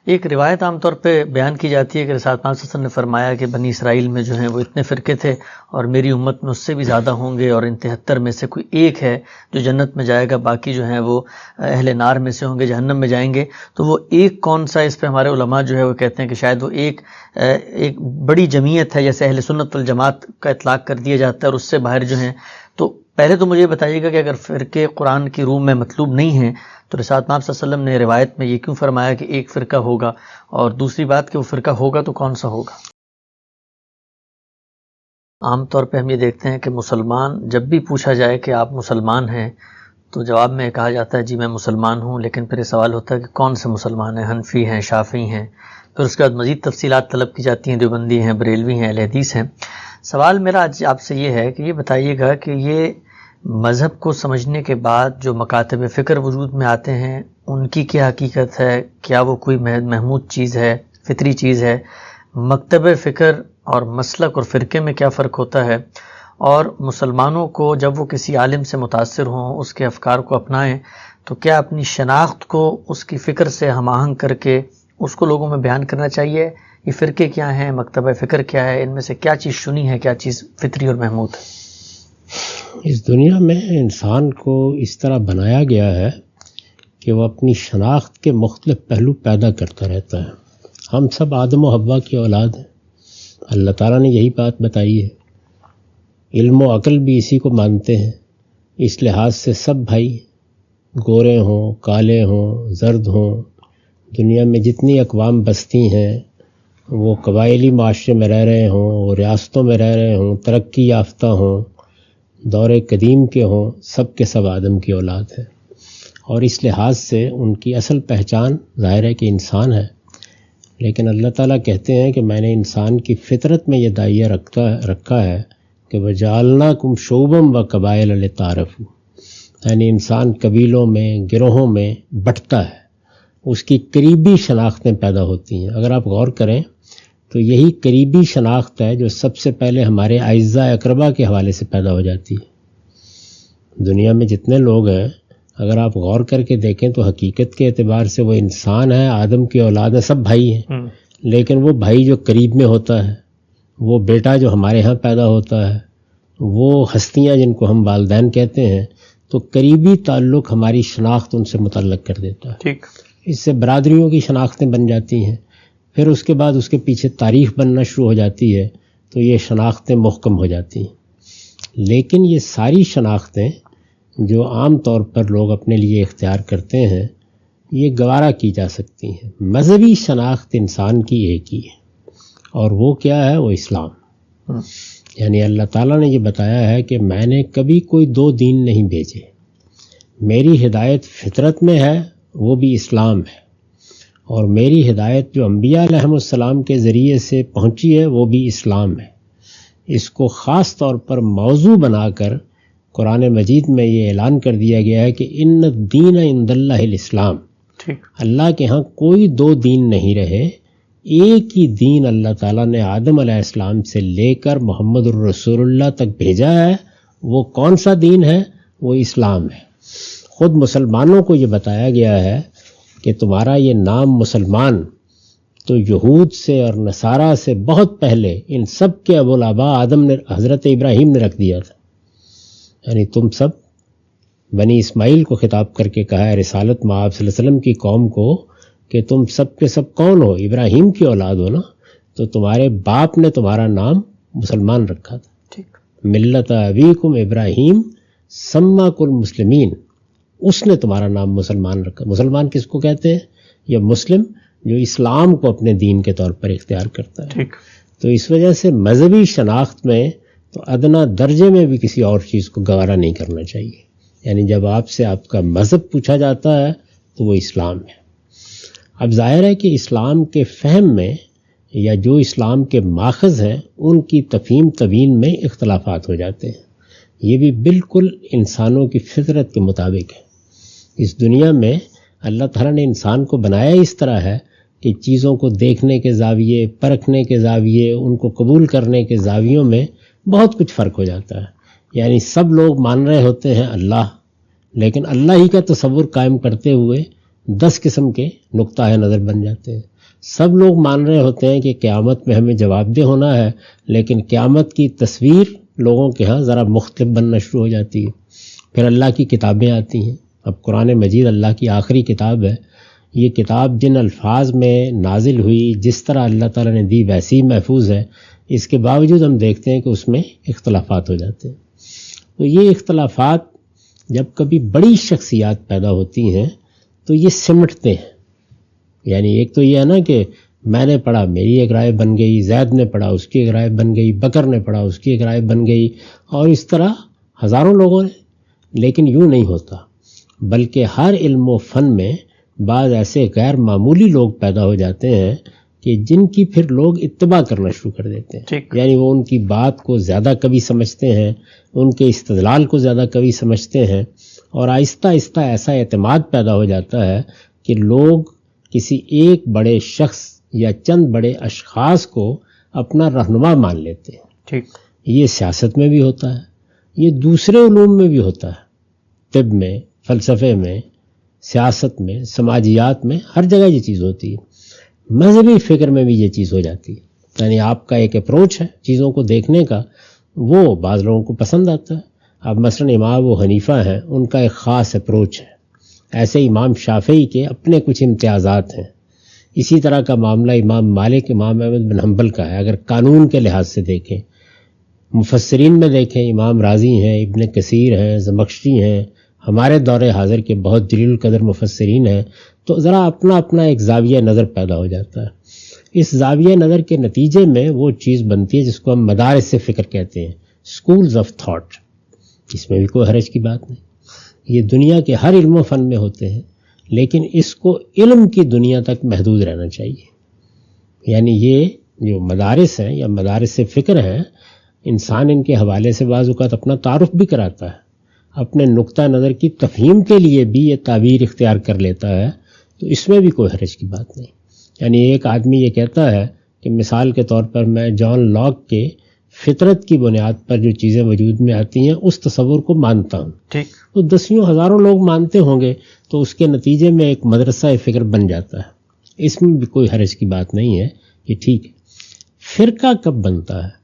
ایک روایت عام طور پہ بیان کی جاتی ہے کہ رسول اللہ صلی اللہ علیہ وسلم نے فرمایا کہ بنی اسرائیل میں جو ہیں وہ اتنے فرقے تھے اور میری امت میں اس سے بھی زیادہ ہوں گے، اور ان 73 میں سے کوئی ایک ہے جو جنت میں جائے گا، باقی جو ہیں وہ اہل نار میں سے ہوں گے، جہنم میں جائیں گے۔ تو وہ ایک کون سا، اس پہ ہمارے علماء جو ہے وہ کہتے ہیں کہ شاید وہ ایک بڑی جمعیت ہے، جیسے اہل سنت والجماعت کا اطلاق کر دیا جاتا ہے، اور اس سے باہر جو ہیں۔ تو پہلے تو مجھے بتائیے گا کہ اگر فرقے قرآن کی روح میں مطلوب نہیں ہیں تو رسول اللہ صلی اللہ علیہ وسلم نے روایت میں یہ کیوں فرمایا کہ ایک فرقہ ہوگا، اور دوسری بات کہ وہ فرقہ ہوگا تو کون سا ہوگا؟ عام طور پہ ہم یہ دیکھتے ہیں کہ مسلمان جب بھی پوچھا جائے کہ آپ مسلمان ہیں تو جواب میں کہا جاتا ہے جی میں مسلمان ہوں، لیکن پھر یہ سوال ہوتا ہے کہ کون سے مسلمان ہیں، حنفی ہیں، شافعی ہیں، پھر اس کے بعد مزید تفصیلات طلب کی جاتی ہیں، دیوبندی ہیں، بریلوی ہیں، اہل حدیث ہیں۔ سوال میرا آج آپ سے یہ ہے کہ یہ بتائیے گا کہ یہ مذہب کو سمجھنے کے بعد جو مکاتب فکر وجود میں آتے ہیں ان کی کیا حقیقت ہے؟ کیا وہ کوئی محمود چیز ہے، فطری چیز ہے؟ مکتب فکر اور مسلک اور فرقے میں کیا فرق ہوتا ہے؟ اور مسلمانوں کو جب وہ کسی عالم سے متاثر ہوں، اس کے افکار کو اپنائیں، تو کیا اپنی شناخت کو اس کی فکر سے ہم آہنگ کر کے اس کو لوگوں میں بیان کرنا چاہیے؟ یہ فرقے کیا ہیں، مکتب فکر کیا ہے، ان میں سے کیا چیز شنی ہے، کیا چیز فطری اور محمود ہے؟ اس دنیا میں انسان کو اس طرح بنایا گیا ہے کہ وہ اپنی شناخت کے مختلف پہلو پیدا کرتا رہتا ہے۔ ہم سب آدم و حوا کی اولاد ہیں، اللہ تعالیٰ نے یہی بات بتائی ہے، علم و عقل بھی اسی کو مانتے ہیں۔ اس لحاظ سے سب بھائی، گورے ہوں، کالے ہوں، زرد ہوں، دنیا میں جتنی اقوام بستی ہیں، وہ قبائلی معاشرے میں رہ رہے ہوں، وہ ریاستوں میں رہ رہے ہوں، ترقی یافتہ ہوں، دور قدیم کے ہوں، سب کے سب آدم کی اولاد ہیں، اور اس لحاظ سے ان کی اصل پہچان ظاہر ہے کہ انسان ہے۔ لیکن اللہ تعالیٰ کہتے ہیں کہ میں نے انسان کی فطرت میں یہ داعیہ رکھا ہے کہ وَجَعَلْنَاكُمْ شُعُوبًا وَقَبَائِلَ لِتَعَارَفُوا، یعنی انسان قبیلوں میں، گروہوں میں بٹتا ہے، اس کی قریبی شناختیں پیدا ہوتی ہیں۔ اگر آپ غور کریں تو یہی قریبی شناخت ہے جو سب سے پہلے ہمارے اعزاء اقربا کے حوالے سے پیدا ہو جاتی ہے۔ دنیا میں جتنے لوگ ہیں، اگر آپ غور کر کے دیکھیں تو حقیقت کے اعتبار سے وہ انسان ہے، آدم کی اولاد ہے، سب بھائی ہیں، لیکن وہ بھائی جو قریب میں ہوتا ہے، وہ بیٹا جو ہمارے ہاں پیدا ہوتا ہے، وہ ہستیاں جن کو ہم والدین کہتے ہیں، تو قریبی تعلق ہماری شناخت ان سے متعلق کر دیتا ہے۔ ٹھیک، اس سے برادریوں کی شناختیں بن جاتی ہیں، پھر اس کے بعد اس کے پیچھے تاریخ بننا شروع ہو جاتی ہے، تو یہ شناختیں محکم ہو جاتی ہیں۔ لیکن یہ ساری شناختیں جو عام طور پر لوگ اپنے لیے اختیار کرتے ہیں، یہ گوارا کی جا سکتی ہیں۔ مذہبی شناخت انسان کی ایک ہی ہے، اور وہ کیا ہے؟ وہ اسلام۔ یعنی اللہ تعالیٰ نے یہ بتایا ہے کہ میں نے کبھی کوئی دو دین نہیں بھیجے، میری ہدایت فطرت میں ہے، وہ بھی اسلام ہے، اور میری ہدایت جو انبیاء علیہم السلام کے ذریعے سے پہنچی ہے وہ بھی اسلام ہے۔ اس کو خاص طور پر موضوع بنا کر قرآن مجید میں یہ اعلان کر دیا گیا ہے کہ ان الدین عند اللہ الاسلام، اللہ کے ہاں کوئی دو دین نہیں رہے، ایک ہی دین اللہ تعالیٰ نے آدم علیہ السلام سے لے کر محمد الرسول اللہ تک بھیجا ہے۔ وہ کون سا دین ہے؟ وہ اسلام ہے۔ خود مسلمانوں کو یہ بتایا گیا ہے کہ تمہارا یہ نام مسلمان تو یہود سے اور نصارہ سے بہت پہلے ان سب کے ابوالآباء آدم نے، حضرت ابراہیم نے رکھ دیا تھا۔ یعنی تم سب بنی اسماعیل کو خطاب کر کے کہا ہے رسالت میں آپ صلی اللہ علیہ وسلم کی قوم کو کہ تم سب کے سب کون ہو؟ ابراہیم کی اولاد ہو نا، تو تمہارے باپ نے تمہارا نام مسلمان رکھا تھا۔ ملت ابیکم ابراہیم سماکم المسلمین، اس نے تمہارا نام مسلمان رکھا۔ مسلمان کس کو کہتے ہیں؟ یہ مسلم جو اسلام کو اپنے دین کے طور پر اختیار کرتا ہے۔ تو اس وجہ سے مذہبی شناخت میں تو ادنا درجے میں بھی کسی اور چیز کو گوارا نہیں کرنا چاہیے۔ یعنی جب آپ سے آپ کا مذہب پوچھا جاتا ہے تو وہ اسلام ہے۔ اب ظاہر ہے کہ اسلام کے فہم میں یا جو اسلام کے ماخذ ہیں ان کی تفہیم تبیین میں اختلافات ہو جاتے ہیں۔ یہ بھی بالکل انسانوں کی فطرت کے مطابق ہے۔ اس دنیا میں اللہ تعالیٰ نے انسان کو بنایا اس طرح ہے کہ چیزوں کو دیکھنے کے زاویے، پرکھنے کے زاویے، ان کو قبول کرنے کے زاویوں میں بہت کچھ فرق ہو جاتا ہے۔ یعنی سب لوگ مان رہے ہوتے ہیں اللہ، لیکن اللہ ہی کا تصور قائم کرتے ہوئے 10 قسم کے نقطہ نظر بن جاتے ہیں. سب لوگ مان رہے ہوتے ہیں کہ قیامت میں ہمیں جواب دہ ہونا ہے، لیکن قیامت کی تصویر لوگوں کے ہاں ذرا مختلف بننا شروع ہو جاتی ہے. پھر اللہ کی کتابیں آتی ہیں. اب قرآن مجید اللہ کی آخری کتاب ہے. یہ کتاب جن الفاظ میں نازل ہوئی، جس طرح اللہ تعالیٰ نے دی، ویسی ہی محفوظ ہے. اس کے باوجود ہم دیکھتے ہیں کہ اس میں اختلافات ہو جاتے ہیں. تو یہ اختلافات جب کبھی بڑی شخصیات پیدا ہوتی ہیں تو یہ سمٹتے ہیں. یعنی ایک تو یہ ہے نا کہ میں نے پڑھا میری ایک رائے بن گئی، زید نے پڑھا اس کی ایک رائے بن گئی، بکر نے پڑھا اس کی ایک رائے بن گئی، اور اس طرح ہزاروں لوگوں نے. لیکن یوں نہیں ہوتا، بلکہ ہر علم و فن میں بعض ایسے غیر معمولی لوگ پیدا ہو جاتے ہیں کہ جن کی پھر لوگ اتباع کرنا شروع کر دیتے ہیں. یعنی وہ ان کی بات کو زیادہ کبھی سمجھتے ہیں، ان کے استدلال کو زیادہ کبھی سمجھتے ہیں، اور آہستہ آہستہ ایسا اعتماد پیدا ہو جاتا ہے کہ لوگ کسی ایک بڑے شخص یا چند بڑے اشخاص کو اپنا رہنما مان لیتے ہیں. یہ سیاست میں بھی ہوتا ہے، یہ دوسرے علوم میں بھی ہوتا ہے. طب میں، فلسفے میں، سیاست میں، سماجیات میں، ہر جگہ یہ چیز ہوتی ہے. مذہبی فکر میں بھی یہ چیز ہو جاتی ہے. یعنی آپ کا ایک اپروچ ہے چیزوں کو دیکھنے کا، وہ بعض لوگوں کو پسند آتا ہے. اب مثلا امام ابو حنیفہ ہیں، ان کا ایک خاص اپروچ ہے. ایسے امام شافعی کے اپنے کچھ امتیازات ہیں. اسی طرح کا معاملہ امام مالک، امام احمد بن حنبل کا ہے. اگر قانون کے لحاظ سے دیکھیں، مفسرین میں دیکھیں، امام راضی ہیں، ابن کثیر ہیں، زمخشری ہیں، ہمارے دور حاضر کے بہت جلیل القدر مفسرین ہیں. تو ذرا اپنا اپنا ایک زاویہ نظر پیدا ہو جاتا ہے. اس زاویہ نظر کے نتیجے میں وہ چیز بنتی ہے جس کو ہم مدارس سے فکر کہتے ہیں، سکولز آف تھاٹ. اس میں بھی کوئی حرج کی بات نہیں. یہ دنیا کے ہر علم و فن میں ہوتے ہیں، لیکن اس کو علم کی دنیا تک محدود رہنا چاہیے. یعنی یہ جو مدارس ہیں یا مدارس سے فکر ہیں، انسان ان کے حوالے سے بعض اوقات اپنا تعارف بھی کراتا ہے، اپنے نقطہ نظر کی تفہیم کے لیے بھی یہ تعبیر اختیار کر لیتا ہے. تو اس میں بھی کوئی حرج کی بات نہیں. یعنی ایک آدمی یہ کہتا ہے کہ مثال کے طور پر میں جان لاک کے فطرت کی بنیاد پر جو چیزیں وجود میں آتی ہیں اس تصور کو مانتا ہوں. تو دسیوں ہزاروں لوگ مانتے ہوں گے، تو اس کے نتیجے میں ایک مدرسہ فکر بن جاتا ہے. اس میں بھی کوئی حرج کی بات نہیں ہے، یہ ٹھیک ہے. فرقہ کب بنتا ہے؟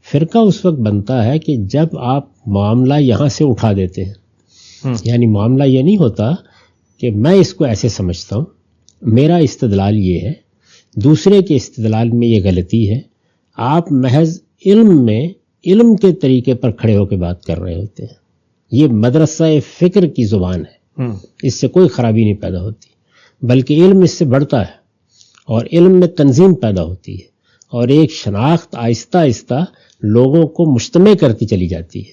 فرقہ اس وقت بنتا ہے کہ جب آپ معاملہ یہاں سے اٹھا دیتے ہیں. یعنی معاملہ یہ نہیں ہوتا کہ میں اس کو ایسے سمجھتا ہوں، میرا استدلال یہ ہے، دوسرے کے استدلال میں یہ غلطی ہے. آپ محض علم میں علم کے طریقے پر کھڑے ہو کے بات کر رہے ہوتے ہیں. یہ مدرسہ فکر کی زبان ہے، اس سے کوئی خرابی نہیں پیدا ہوتی، بلکہ علم اس سے بڑھتا ہے، اور علم میں تنظیم پیدا ہوتی ہے، اور ایک شناخت آہستہ آہستہ لوگوں کو مجتمع کرتی چلی جاتی ہے،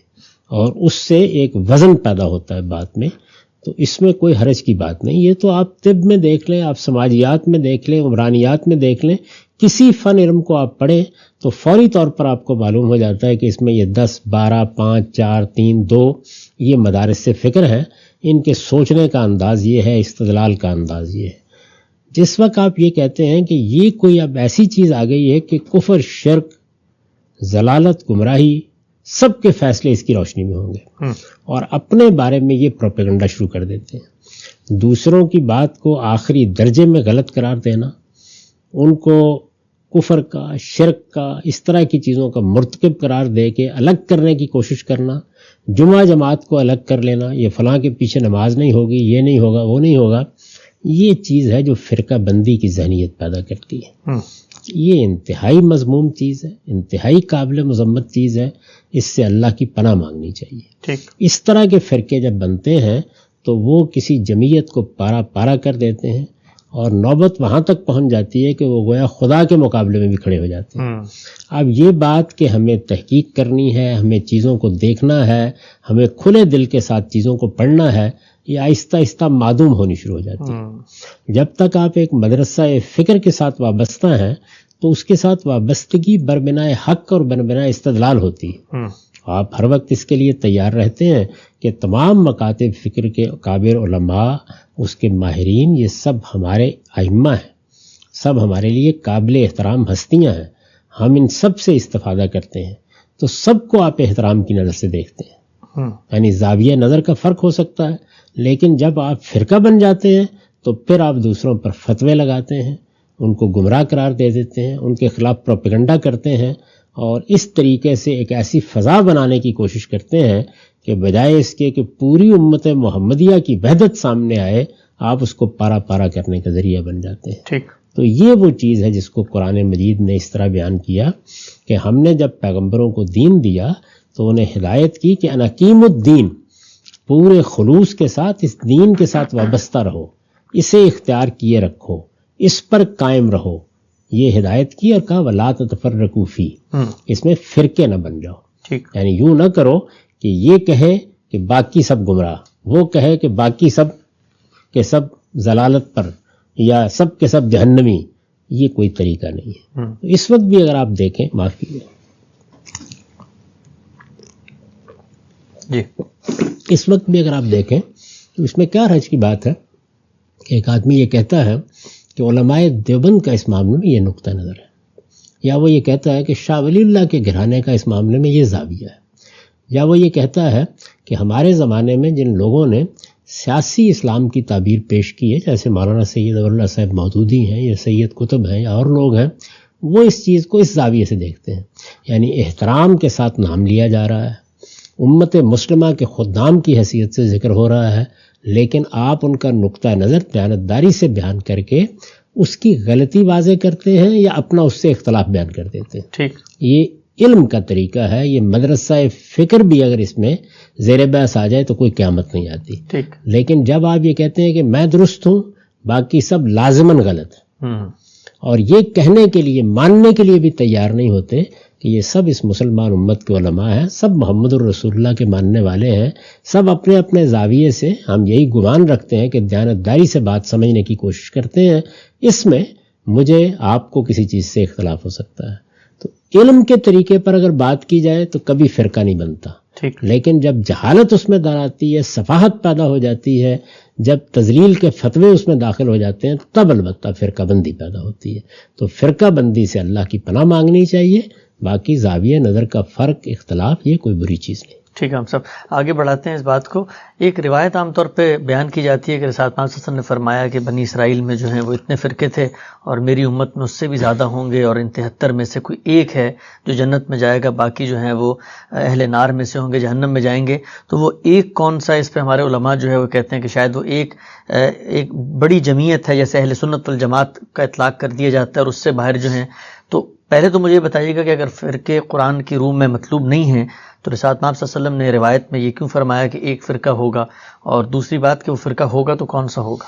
اور اس سے ایک وزن پیدا ہوتا ہے بات میں. تو اس میں کوئی حرج کی بات نہیں. یہ تو آپ طب میں دیکھ لیں، آپ سماجیات میں دیکھ لیں، عمرانیات میں دیکھ لیں، کسی فن علم کو آپ پڑھیں تو فوری طور پر آپ کو معلوم ہو جاتا ہے کہ اس میں یہ 10، 12، 5، 4، 3، 2 یہ مدارس سے فکر ہیں. ان کے سوچنے کا انداز یہ ہے، استدلال کا انداز یہ ہے. جس وقت آپ یہ کہتے ہیں کہ یہ کوئی اب ایسی چیز آ گئی ہے کہ کفر، شرک، ضلالت، گمراہی، سب کے فیصلے اس کی روشنی میں ہوں گے، اور اپنے بارے میں یہ پروپیگنڈا شروع کر دیتے ہیں. دوسروں کی بات کو آخری درجے میں غلط قرار دینا، ان کو کفر کا، شرک کا، اس طرح کی چیزوں کا مرتکب قرار دے کے الگ کرنے کی کوشش کرنا، جمعہ جماعت کو الگ کر لینا، یہ فلاں کے پیچھے نماز نہیں ہوگی، یہ نہیں ہوگا، وہ نہیں ہوگا. یہ چیز ہے جو فرقہ بندی کی ذہنیت پیدا کرتی ہے. یہ انتہائی مذموم چیز ہے، انتہائی قابل مذمت چیز ہے. اس سے اللہ کی پناہ مانگنی چاہیے. اس طرح کے فرقے جب بنتے ہیں تو وہ کسی جمعیت کو پارا پارا کر دیتے ہیں، اور نوبت وہاں تک پہنچ جاتی ہے کہ وہ گویا خدا کے مقابلے میں بھی کھڑے ہو جاتے ہیں. اب یہ بات کہ ہمیں تحقیق کرنی ہے، ہمیں چیزوں کو دیکھنا ہے، ہمیں کھلے دل کے ساتھ چیزوں کو پڑھنا ہے، یہ آہستہ آہستہ معدوم ہونی شروع ہو جاتی ہے. جب تک آپ ایک مدرسہ فکر کے ساتھ وابستہ ہیں تو اس کے ساتھ وابستگی بربنائے حق اور بربنائے استدلال ہوتی ہے. آپ ہر وقت اس کے لیے تیار رہتے ہیں کہ تمام مکاتب فکر کے اکابر علماء، اس کے ماہرین، یہ سب ہمارے ائمہ ہیں، سب ہمارے لیے قابل احترام ہستیاں ہیں. ہم ان سب سے استفادہ کرتے ہیں، تو سب کو آپ احترام کی نظر سے دیکھتے ہیں. یعنی زاویہ نظر کا فرق ہو سکتا ہے، لیکن جب آپ فرقہ بن جاتے ہیں تو پھر آپ دوسروں پر فتوے لگاتے ہیں، ان کو گمراہ قرار دے دیتے ہیں، ان کے خلاف پروپیگنڈا کرتے ہیں، اور اس طریقے سے ایک ایسی فضا بنانے کی کوشش کرتے ہیں کہ بجائے اس کے کہ پوری امت محمدیہ کی وحدت سامنے آئے، آپ اس کو پارا پارا کرنے کا ذریعہ بن جاتے ہیں۔ ٹھیک، تو یہ وہ چیز ہے جس کو قرآن مجید نے اس طرح بیان کیا کہ ہم نے جب پیغمبروں کو دین دیا تو انہیں ہدایت کی کہ انقیم الدین، پورے خلوص کے ساتھ اس دین کے ساتھ وابستہ رہو، اسے اختیار کیے رکھو، اس پر قائم رہو، یہ ہدایت کی، اور کہا وَلَا تَتَفَرَّقُوا فِيهِ، اس میں فرقے نہ بن جاؤ۔ ٹھیک، یعنی یوں نہ کرو کہ یہ کہے کہ باقی سب گمراہ، وہ کہے کہ باقی سب کے سب ضلالت پر، یا سب کے سب جہنمی، یہ کوئی طریقہ نہیں ہے۔ تو اس وقت بھی اگر آپ دیکھیں، معافی ہے، جی، اس وقت بھی اگر آپ دیکھیں تو اس میں کیا حرج کی بات ہے کہ ایک آدمی یہ کہتا ہے کہ علماء دیوبند کا اس معاملے میں یہ نقطہ نظر ہے، یا وہ یہ کہتا ہے کہ شاہ ولی اللہ کے گھرانے کا اس معاملے میں یہ زاویہ ہے، یا وہ یہ کہتا ہے کہ ہمارے زمانے میں جن لوگوں نے سیاسی اسلام کی تعبیر پیش کی ہے، جیسے مولانا سید اللہ صاحب مودودی ہیں یا سید قطب ہیں یا اور لوگ ہیں، وہ اس چیز کو اس زاویے سے دیکھتے ہیں، یعنی احترام کے ساتھ نام لیا جا رہا ہے، امت مسلمہ کے خدام کی حیثیت سے ذکر ہو رہا ہے، لیکن آپ ان کا نقطہ نظر دیانتداری سے بیان کر کے اس کی غلطی واضح کرتے ہیں یا اپنا اس سے اختلاف بیان کر دیتے ہیں۔ ٹھیک، یہ علم کا طریقہ ہے، یہ مدرسہ فکر بھی اگر اس میں زیر بحث آ جائے تو کوئی قیامت نہیں آتی۔ ٹھیک، لیکن جب آپ یہ کہتے ہیں کہ میں درست ہوں، باقی سب لازماً غلط ہے، اور یہ کہنے کے لیے، ماننے کے لیے بھی تیار نہیں ہوتے کہ یہ سب اس مسلمان امت کے علماء ہیں، سب محمد الرسول اللہ کے ماننے والے ہیں، سب اپنے اپنے زاویے سے ہم یہی گمان رکھتے ہیں کہ دیانتداری سے بات سمجھنے کی کوشش کرتے ہیں، اس میں مجھے آپ کو کسی چیز سے اختلاف ہو سکتا ہے۔ تو علم کے طریقے پر اگر بات کی جائے تو کبھی فرقہ نہیں بنتا، ٹھیک، لیکن جب جہالت اس میں در آتی ہے، سفاہت پیدا ہو جاتی ہے، جب تضلیل کے فتوے اس میں داخل ہو جاتے ہیں، تب البتہ فرقہ بندی پیدا ہوتی ہے۔ تو فرقہ بندی سے اللہ کی پناہ مانگنی چاہیے، باقی زاویہ نظر کا فرق، اختلاف، یہ کوئی بری چیز نہیں۔ ٹھیک ہے، ہم سب آگے بڑھاتے ہیں اس بات کو۔ ایک روایت عام طور پہ بیان کی جاتی ہے کہ رسول اللہ صلی اللہ علیہ وسلم نے فرمایا کہ بنی اسرائیل میں جو ہیں وہ اتنے فرقے تھے، اور میری امت میں اس سے بھی زیادہ ہوں گے، اور ان 73 میں سے کوئی ایک ہے جو جنت میں جائے گا، باقی جو ہیں وہ اہل نار میں سے ہوں گے، جہنم میں جائیں گے۔ تو وہ ایک کون سا، اس پہ ہمارے علماء جو ہے وہ کہتے ہیں کہ شاید وہ ایک بڑی جمعیت ہے، جیسے اہل سنت والجماعت کا اطلاق کر دیا جاتا ہے، اور اس سے باہر جو ہیں۔ تو پہلے تو مجھے بتائیے گا کہ اگر فرقے قرآن کی روح میں مطلوب نہیں ہیں تو رسول اللہ صلی اللہ علیہ وسلم نے روایت میں یہ کیوں فرمایا کہ ایک فرقہ ہوگا، اور دوسری بات کہ وہ فرقہ ہوگا تو کون سا ہوگا؟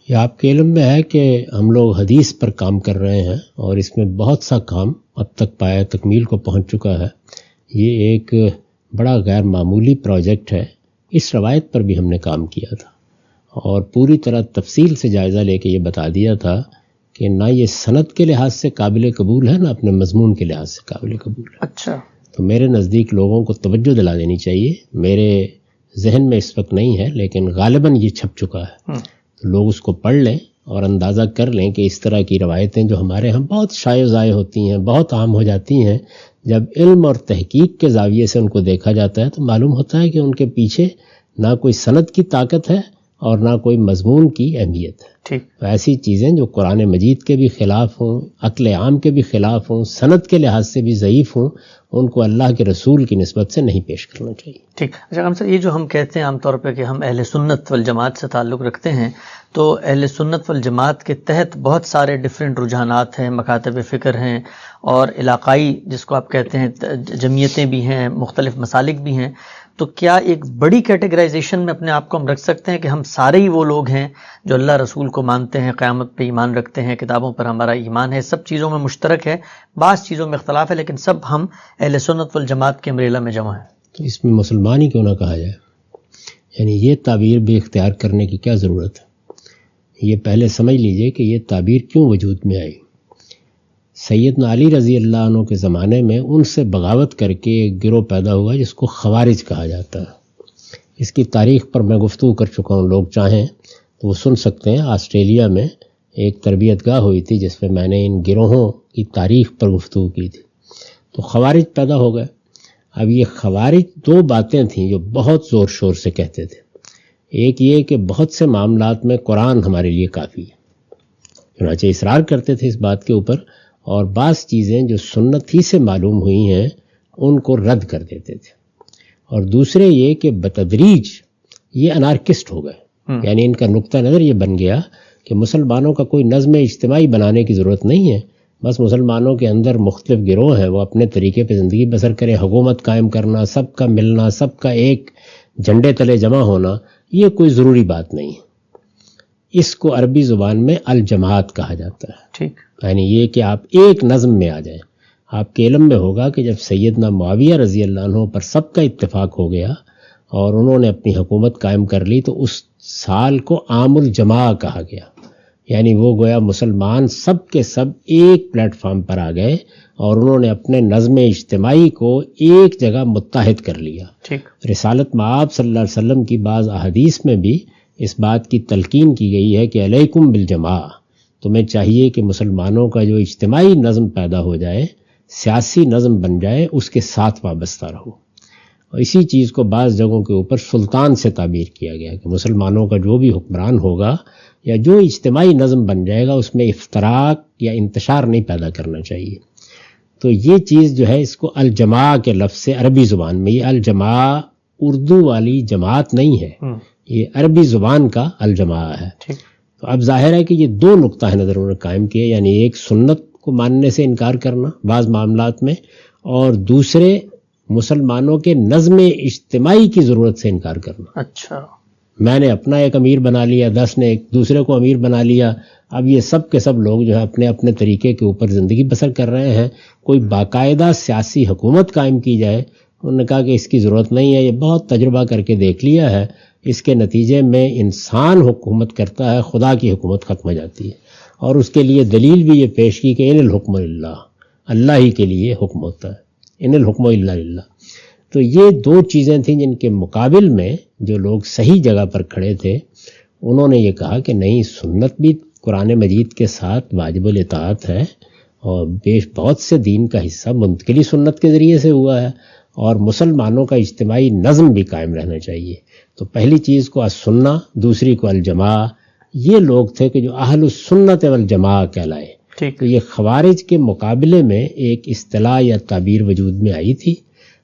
یہ آپ کے علم میں ہے کہ ہم لوگ حدیث پر کام کر رہے ہیں، اور اس میں بہت سا کام اب تک پایا تکمیل کو پہنچ چکا ہے۔ یہ ایک بڑا غیر معمولی پروجیکٹ ہے، اس روایت پر بھی ہم نے کام کیا تھا، اور پوری طرح تفصیل سے جائزہ لے کے یہ بتا دیا تھا کہ نہ یہ سند کے لحاظ سے قابل قبول ہے، نہ اپنے مضمون کے لحاظ سے قابل قبول ہے۔ اچھا، تو میرے نزدیک لوگوں کو توجہ دلا دینی چاہیے، میرے ذہن میں اس وقت نہیں ہے لیکن غالباً یہ چھپ چکا ہے، تو لوگ اس کو پڑھ لیں اور اندازہ کر لیں کہ اس طرح کی روایتیں جو ہمارے ہاں بہت شائع ضائع ہوتی ہیں، بہت عام ہو جاتی ہیں، جب علم اور تحقیق کے زاویے سے ان کو دیکھا جاتا ہے تو معلوم ہوتا ہے کہ ان کے پیچھے نہ کوئی سند کی طاقت ہے اور نہ کوئی مضمون کی اہمیت ہے۔ ٹھیک، تو ایسی چیزیں جو قرآن مجید کے بھی خلاف ہوں، عقل عام کے بھی خلاف ہوں، سند کے لحاظ سے بھی ضعیف ہوں، ان کو اللہ کے رسول کی نسبت سے نہیں پیش کرنا چاہیے۔ ٹھیک۔ اچھا ہم سر، یہ جو ہم کہتے ہیں عام طور پہ کہ ہم اہل سنت والجماعت سے تعلق رکھتے ہیں، تو اہل سنت والجماعت کے تحت بہت سارے ڈیفرنٹ رجحانات ہیں، مکاتب فکر ہیں، اور علاقائی جس کو آپ کہتے ہیں جمعیتیں بھی ہیں، مختلف مسالک بھی ہیں۔ تو کیا ایک بڑی کیٹیگرائزیشن میں اپنے آپ کو ہم رکھ سکتے ہیں کہ ہم سارے ہی وہ لوگ ہیں جو اللہ رسول کو مانتے ہیں، قیامت پہ ایمان رکھتے ہیں، کتابوں پر ہمارا ایمان ہے، سب چیزوں میں مشترک ہے، بعض چیزوں میں اختلاف ہے، لیکن سب ہم اہل سنت والجماعت کے امبریلا میں جمع ہیں؟ تو اس میں مسلمان ہی کیوں نہ کہا جائے؟ یعنی یہ تعبیر بھی اختیار کرنے کی کیا ضرورت ہے؟ یہ پہلے سمجھ لیجئے کہ یہ تعبیر کیوں وجود میں آئی۔ سیدنا علی رضی اللہ عنہ کے زمانے میں ان سے بغاوت کر کے ایک گروہ پیدا ہوا جس کو خوارج کہا جاتا ہے۔ اس کی تاریخ پر میں گفتگو کر چکا ہوں، لوگ چاہیں تو وہ سن سکتے ہیں۔ آسٹریلیا میں ایک تربیت گاہ ہوئی تھی جس پہ میں نے ان گروہوں کی تاریخ پر گفتگو کی تھی۔ تو خوارج پیدا ہو گئے۔ اب یہ خوارج دو باتیں تھیں جو بہت زور شور سے کہتے تھے۔ ایک یہ کہ بہت سے معاملات میں قرآن ہمارے لیے کافی ہے، چنانچہ اصرار کرتے تھے اس بات کے اوپر، اور بعض چیزیں جو سنت ہی سے معلوم ہوئی ہیں ان کو رد کر دیتے تھے۔ اور دوسرے یہ کہ بتدریج یہ انارکسٹ ہو گئے، یعنی ان کا نقطہ نظر یہ بن گیا کہ مسلمانوں کا کوئی نظم اجتماعی بنانے کی ضرورت نہیں ہے، بس مسلمانوں کے اندر مختلف گروہ ہیں، وہ اپنے طریقے پہ زندگی بسر کریں، حکومت قائم کرنا، سب کا ملنا، سب کا ایک جھنڈے تلے جمع ہونا، یہ کوئی ضروری بات نہیں ہے۔ اس کو عربی زبان میں الجماعت کہا جاتا ہے، ٹھیک، یعنی یہ کہ آپ ایک نظم میں آ جائیں۔ آپ کے علم میں ہوگا کہ جب سیدنا معاویہ رضی اللہ عنہ پر سب کا اتفاق ہو گیا اور انہوں نے اپنی حکومت قائم کر لی تو اس سال کو عام الجماع کہا گیا، یعنی وہ گویا مسلمان سب کے سب ایک پلیٹ فارم پر آ گئے اور انہوں نے اپنے نظم اجتماعی کو ایک جگہ متحد کر لیا۔ ٹھیک، رسالت مآب صلی اللہ علیہ وسلم کی بعض احادیث میں بھی اس بات کی تلقین کی گئی ہے کہ علیکم بالجماع، تمہیں چاہیے کہ مسلمانوں کا جو اجتماعی نظم پیدا ہو جائے، سیاسی نظم بن جائے، اس کے ساتھ وابستہ رہو۔ اور اسی چیز کو بعض جگہوں کے اوپر سلطان سے تعبیر کیا گیا کہ مسلمانوں کا جو بھی حکمران ہوگا یا جو اجتماعی نظم بن جائے گا اس میں افتراق یا انتشار نہیں پیدا کرنا چاہیے۔ تو یہ چیز جو ہے اس کو الجماع کے لفظ سے عربی زبان میں، یہ الجماع اردو والی جماعت نہیں ہے، یہ عربی زبان کا الجماع ہے۔ تو اب ظاہر ہے کہ یہ دو نقطہ نظر انہوں نے قائم کیے، یعنی ایک سنت کو ماننے سے انکار کرنا بعض معاملات میں، اور دوسرے مسلمانوں کے نظم اجتماعی کی ضرورت سے انکار کرنا۔ اچھا، میں نے اپنا ایک امیر بنا لیا، 10 نے ایک دوسرے کو امیر بنا لیا، اب یہ سب کے سب لوگ جو ہے اپنے اپنے طریقے کے اوپر زندگی بسر کر رہے ہیں، کوئی باقاعدہ سیاسی حکومت قائم کی جائے، انہوں نے کہا کہ اس کی ضرورت نہیں ہے، یہ بہت تجربہ کر کے دیکھ لیا ہے، اس کے نتیجے میں انسان حکومت کرتا ہے، خدا کی حکومت ختم ہو جاتی ہے۔ اور اس کے لیے دلیل بھی یہ پیش کی کہ ان الحکم للہ، اللہ ہی کے لیے حکم ہوتا ہے، ان الحکم الا للہ۔ تو یہ دو چیزیں تھیں جن کے مقابل میں جو لوگ صحیح جگہ پر کھڑے تھے انہوں نے یہ کہا کہ نہیں، سنت بھی قرآن مجید کے ساتھ واجب الاطاعت ہے، اور بہت سے دین کا حصہ منتقلی سنت کے ذریعے سے ہوا ہے، اور مسلمانوں کا اجتماعی نظم بھی قائم رہنا چاہیے۔ تو پہلی چیز کو السنہ، دوسری کو الجماع، یہ لوگ تھے کہ جو اہل السنت والجماع کہلائے۔ تو یہ خوارج کے مقابلے میں ایک اصطلاح یا تعبیر وجود میں آئی تھی،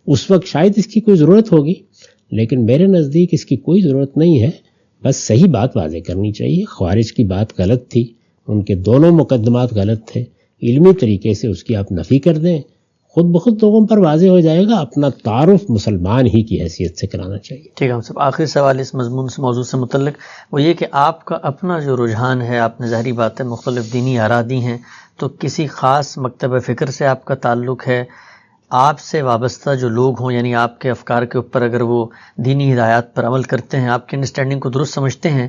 اس وقت شاید اس کی کوئی ضرورت ہوگی، لیکن میرے نزدیک اس کی کوئی ضرورت نہیں ہے، بس صحیح بات واضح کرنی چاہیے۔ خوارج کی بات غلط تھی، ان کے دونوں مقدمات غلط تھے، علمی طریقے سے اس کی آپ نفی کر دیں، خود بخود لوگوں پر واضح ہو جائے گا، اپنا تعارف مسلمان ہی کی حیثیت سے کرانا چاہیے۔ ٹھیک ہے ہم صاحب، آخری سوال اس مضمون سے موضوع سے متعلق وہ یہ کہ آپ کا اپنا جو رجحان ہے، آپ نے ظاہری بات ہے مختلف دینی آرادی ہیں، تو کسی خاص مکتب فکر سے آپ کا تعلق ہے، آپ سے وابستہ جو لوگ ہوں، یعنی آپ کے افکار کے اوپر اگر وہ دینی ہدایات پر عمل کرتے ہیں، آپ کی انڈرسٹینڈنگ کو درست سمجھتے ہیں،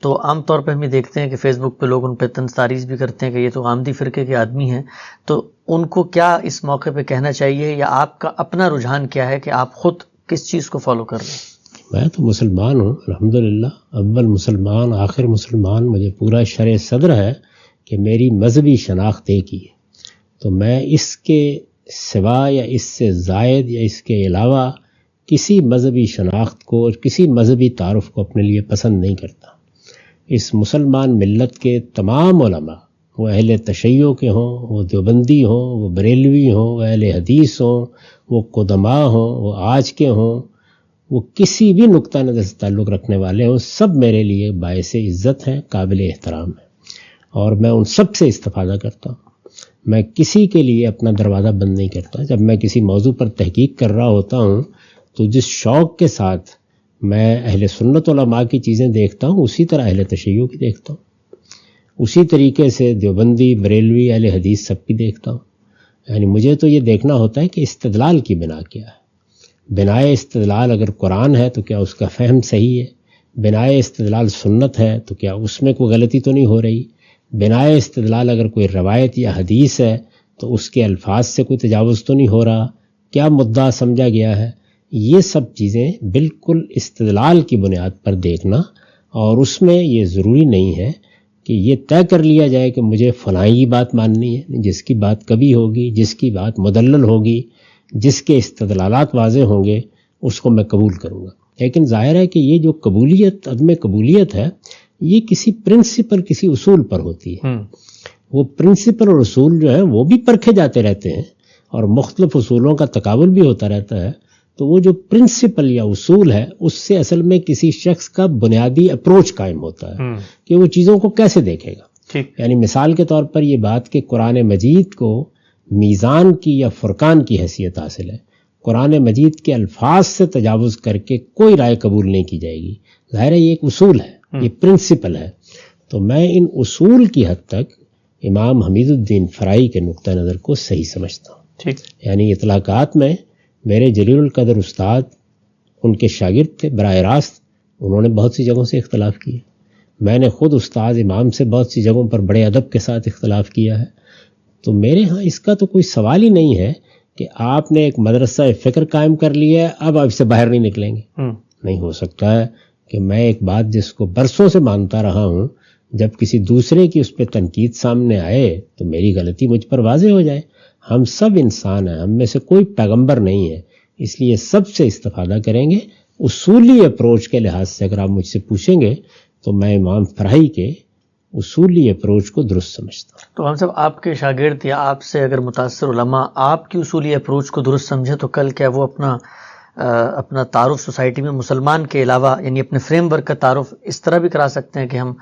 تو عام طور پہ ہم یہ دیکھتے ہیں کہ فیس بک پہ لوگ ان پہ طنز تعریض بھی کرتے ہیں کہ یہ تو آمدی فرقے کے آدمی ہیں، تو ان کو کیا اس موقع پہ کہنا چاہیے، یا آپ کا اپنا رجحان کیا ہے کہ آپ خود کس چیز کو فالو کر رہے ہیں؟ میں تو مسلمان ہوں الحمدللہ، اول مسلمان آخر مسلمان، مجھے پورا شرع صدر ہے کہ میری مذہبی شناخت ایک ہی ہے، تو میں اس کے سوا یا اس سے زائد یا اس کے علاوہ کسی مذہبی شناخت کو اور کسی مذہبی تعارف کو اپنے لیے پسند نہیں کرتا۔ اس مسلمان ملت کے تمام علماء، وہ اہل تشیع کے ہوں، وہ دیوبندی ہوں، وہ بریلوی ہوں، وہ اہل حدیث ہوں، وہ قدماء ہوں، وہ آج کے ہوں، وہ کسی بھی نقطہ نظر سے تعلق رکھنے والے ہوں، سب میرے لیے باعث عزت ہیں، قابل احترام ہیں، اور میں ان سب سے استفادہ کرتا ہوں۔ میں کسی کے لیے اپنا دروازہ بند نہیں کرتا۔ جب میں کسی موضوع پر تحقیق کر رہا ہوتا ہوں تو جس شوق کے ساتھ میں اہل سنت علماء کی چیزیں دیکھتا ہوں، اسی طرح اہل تشیع کی دیکھتا ہوں، اسی طریقے سے دیوبندی، بریلوی، اہل حدیث سب کی دیکھتا ہوں۔ یعنی مجھے تو یہ دیکھنا ہوتا ہے کہ استدلال کی بنا کیا ہے۔ بنائے استدلال اگر قرآن ہے تو کیا اس کا فہم صحیح ہے؟ بنائے استدلال سنت ہے تو کیا اس میں کوئی غلطی تو نہیں ہو رہی؟ بنائے استدلال اگر کوئی روایت یا حدیث ہے تو اس کے الفاظ سے کوئی تجاوز تو نہیں ہو رہا؟ کیا مدعا سمجھا گیا ہے؟ یہ سب چیزیں بالکل استدلال کی بنیاد پر دیکھنا، اور اس میں یہ ضروری نہیں ہے کہ یہ طے کر لیا جائے کہ مجھے فلاں ہی بات ماننی ہے۔ جس کی بات کبھی ہوگی، جس کی بات مدلل ہوگی، جس کے استدلالات واضح ہوں گے، اس کو میں قبول کروں گا۔ لیکن ظاہر ہے کہ یہ جو قبولیت، عدم قبولیت ہے، یہ کسی پرنسپل، کسی اصول پر ہوتی ہے. وہ پرنسپل اور اصول جو ہیں وہ بھی پرکھے جاتے رہتے ہیں اور مختلف اصولوں کا تقابل بھی ہوتا رہتا ہے. تو وہ جو پرنسپل یا اصول ہے اس سے اصل میں کسی شخص کا بنیادی اپروچ قائم ہوتا ہے کہ وہ چیزوں کو کیسے دیکھے گا. یعنی مثال کے طور پر یہ بات کہ قرآن مجید کو میزان کی یا فرقان کی حیثیت حاصل ہے. قرآن مجید کے الفاظ سے تجاوز کر کے کوئی رائے قبول نہیں کی جائے گی. ظاہر ہے یہ ایک اصول ہے، یہ پرنسپل ہے. تو میں ان اصول کی حد تک امام حمید الدین فرائی کے نقطہ نظر کو صحیح سمجھتا ہوں. یعنی اطلاقات میں میرے جلیل القدر استاد ان کے شاگرد تھے براہ راست، انہوں نے بہت سی جگہوں سے اختلاف کیا. میں نے خود استاد امام سے بہت سی جگہوں پر بڑے ادب کے ساتھ اختلاف کیا ہے. تو میرے ہاں اس کا تو کوئی سوال ہی نہیں ہے کہ آپ نے ایک مدرسہ فکر قائم کر لیا ہے، اب آپ سے باہر نہیں نکلیں گے. نہیں ہو سکتا ہے کہ میں ایک بات جس کو برسوں سے مانتا رہا ہوں، جب کسی دوسرے کی اس پہ تنقید سامنے آئے تو میری غلطی مجھ پر واضح ہو جائے. ہم سب انسان ہیں، ہم میں سے کوئی پیغمبر نہیں ہے، اس لیے سب سے استفادہ کریں گے. اصولی اپروچ کے لحاظ سے اگر آپ مجھ سے پوچھیں گے تو میں امام فرائی کے اصولی اپروچ کو درست سمجھتا ہوں. تو ہم سب آپ کے شاگرد یا آپ سے اگر متاثر علماء آپ کی اصولی اپروچ کو درست سمجھے تو کل کیا وہ اپنا تعارف سوسائٹی میں مسلمان کے علاوہ یعنی اپنے فریم ورک کا تعارف اس طرح بھی کرا سکتے ہیں کہ ہم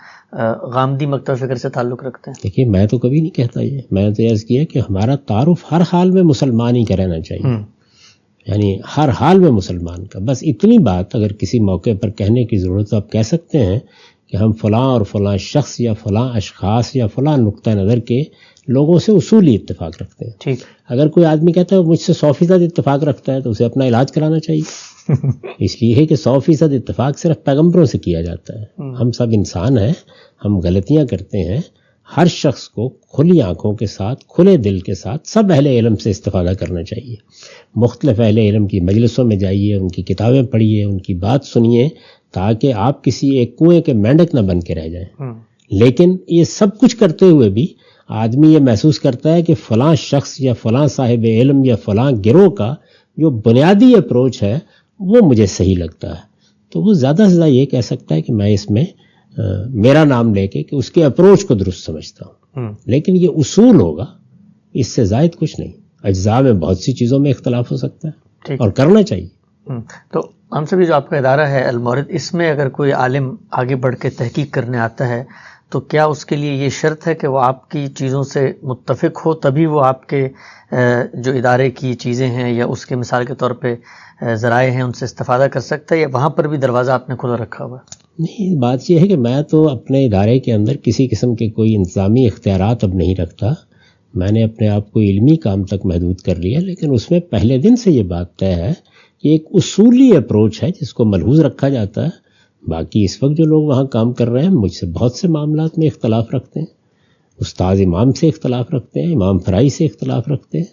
غامدی مکتب فکر سے تعلق رکھتے ہیں؟ دیکھیے میں تو کبھی نہیں کہتا یہ، میں نے تو عرض کیا کہ ہمارا تعارف ہر حال میں مسلمان ہی کا رہنا چاہیے. یعنی ہر حال میں مسلمان کا. بس اتنی بات اگر کسی موقع پر کہنے کی ضرورت تو آپ کہہ سکتے ہیں کہ ہم فلاں اور فلاں شخص یا فلاں اشخاص یا فلاں نقطہ نظر کے لوگوں سے اصولی اتفاق رکھتے ہیں. ٹھیک. اگر کوئی آدمی کہتا ہے مجھ سے 100% اتفاق رکھتا ہے تو اسے اپنا علاج کرانا چاہیے. اس لیے ہے کہ 100% اتفاق صرف پیغمبروں سے کیا جاتا ہے. ہم سب انسان ہیں، ہم غلطیاں کرتے ہیں. ہر شخص کو کھلی آنکھوں کے ساتھ، کھلے دل کے ساتھ سب اہل علم سے استفادہ کرنا چاہیے. مختلف اہل علم کی مجلسوں میں جائیے، ان کی کتابیں پڑھیے، ان کی بات سنیے، تاکہ آپ کسی ایک کنویں کے مینڈک نہ بن کے رہ جائیں. لیکن یہ سب کچھ کرتے ہوئے بھی آدمی یہ محسوس کرتا ہے کہ فلاں شخص یا فلاں صاحب علم یا فلاں گروہ کا جو بنیادی اپروچ ہے وہ مجھے صحیح لگتا ہے. تو وہ زیادہ سے زیادہ یہ کہہ سکتا ہے کہ میں اس میں میرا نام لے کے کہ اس کے اپروچ کو درست سمجھتا ہوں. لیکن یہ اصول ہوگا، اس سے زائد کچھ نہیں. اجزاء میں بہت سی چیزوں میں اختلاف ہو سکتا ہے اور کرنا چاہیے. تو ہم سب جو آپ کا ادارہ ہے المورد، اس میں اگر کوئی عالم آگے بڑھ کے تحقیق کرنے آتا ہے تو کیا اس کے لیے یہ شرط ہے کہ وہ آپ کی چیزوں سے متفق ہو تبھی وہ آپ کے جو ادارے کی چیزیں ہیں یا اس کے مثال کے طور پہ ذرائع ہیں ان سے استفادہ کر سکتا ہے، یا وہاں پر بھی دروازہ آپ نے کھلا رکھا ہوا ہے؟ نہیں، بات یہ ہے کہ میں تو اپنے ادارے کے اندر کسی قسم کے کوئی انتظامی اختیارات اب نہیں رکھتا. میں نے اپنے آپ کو علمی کام تک محدود کر لیا، لیکن اس میں پہلے دن سے یہ بات طے ہے کہ ایک اصولی اپروچ ہے جس کو ملحوظ رکھا جاتا ہے. باقی اس وقت جو لوگ وہاں کام کر رہے ہیں مجھ سے بہت سے معاملات میں اختلاف رکھتے ہیں. استاد امام سے اختلاف رکھتے ہیں، امام فرائی سے اختلاف رکھتے ہیں.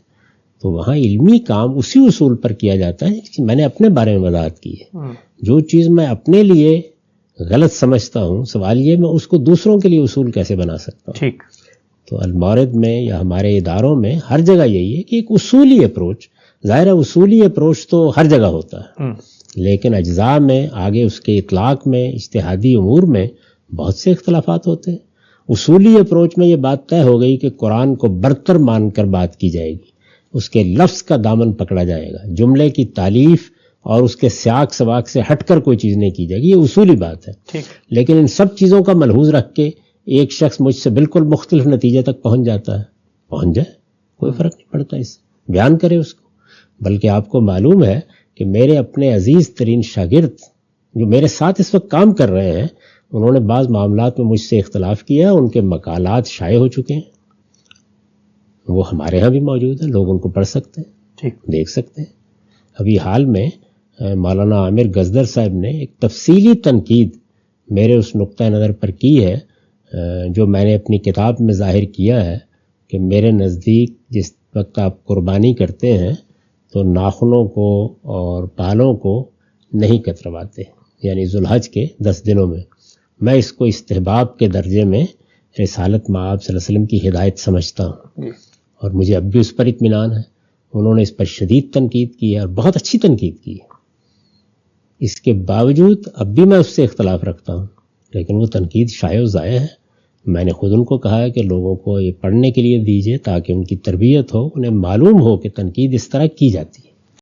تو وہاں علمی کام اسی اصول پر کیا جاتا ہے کہ میں نے اپنے بارے میں وضاحت کی ہے. جو چیز میں اپنے لیے غلط سمجھتا ہوں، سوال یہ میں اس کو دوسروں کے لیے اصول کیسے بنا سکتا ہوں. ٹھیک. تو المورد میں یا ہمارے اداروں میں ہر جگہ یہی ہے کہ ایک اصولی اپروچ، ظاہر ہے اصولی اپروچ تو ہر جگہ ہوتا ہے، لیکن اجزاء میں آگے اس کے اطلاق میں اجتہادی امور میں بہت سے اختلافات ہوتے ہیں. اصولی اپروچ میں یہ بات طے ہو گئی کہ قرآن کو برتر مان کر بات کی جائے گی، اس کے لفظ کا دامن پکڑا جائے گا، جملے کی تعلیف اور اس کے سیاق سباق سے ہٹ کر کوئی چیز نہیں کی جائے گی. یہ اصولی بات ہے. لیکن ان سب چیزوں کا ملحوظ رکھ کے ایک شخص مجھ سے بالکل مختلف نتیجے تک پہنچ جاتا ہے، پہنچ جائے، کوئی فرق نہیں پڑتا، اس سے بیان کرے اس کو. بلکہ آپ کو معلوم ہے کہ میرے اپنے عزیز ترین شاگرد جو میرے ساتھ اس وقت کام کر رہے ہیں، انہوں نے بعض معاملات میں مجھ سے اختلاف کیا، ان کے مقالات شائع ہو چکے ہیں، وہ ہمارے ہاں بھی موجود ہیں، لوگ ان کو پڑھ سکتے ہیں، دیکھ سکتے ہیں. ابھی حال میں مولانا عامر گزدر صاحب نے ایک تفصیلی تنقید میرے اس نقطہ نظر پر کی ہے جو میں نے اپنی کتاب میں ظاہر کیا ہے کہ میرے نزدیک جس وقت آپ قربانی کرتے ہیں تو ناخنوں کو اور بالوں کو نہیں کترواتے، یعنی ذوالحج کے 10 دنوں میں. میں اس کو استحباب کے درجے میں رسالت مآب صلی اللہ علیہ وسلم کی ہدایت سمجھتا ہوں، اور مجھے اب بھی اس پر اطمینان ہے. انہوں نے اس پر شدید تنقید کی ہے اور بہت اچھی تنقید کی ہے. اس کے باوجود اب بھی میں اس سے اختلاف رکھتا ہوں، لیکن وہ تنقید شائع و ضائع ہے۔ میں نے خود ان کو کہا ہے کہ لوگوں کو یہ پڑھنے کے لیے دیجیے تاکہ ان کی تربیت ہو، انہیں معلوم ہو کہ تنقید اس طرح کی جاتی ہے۔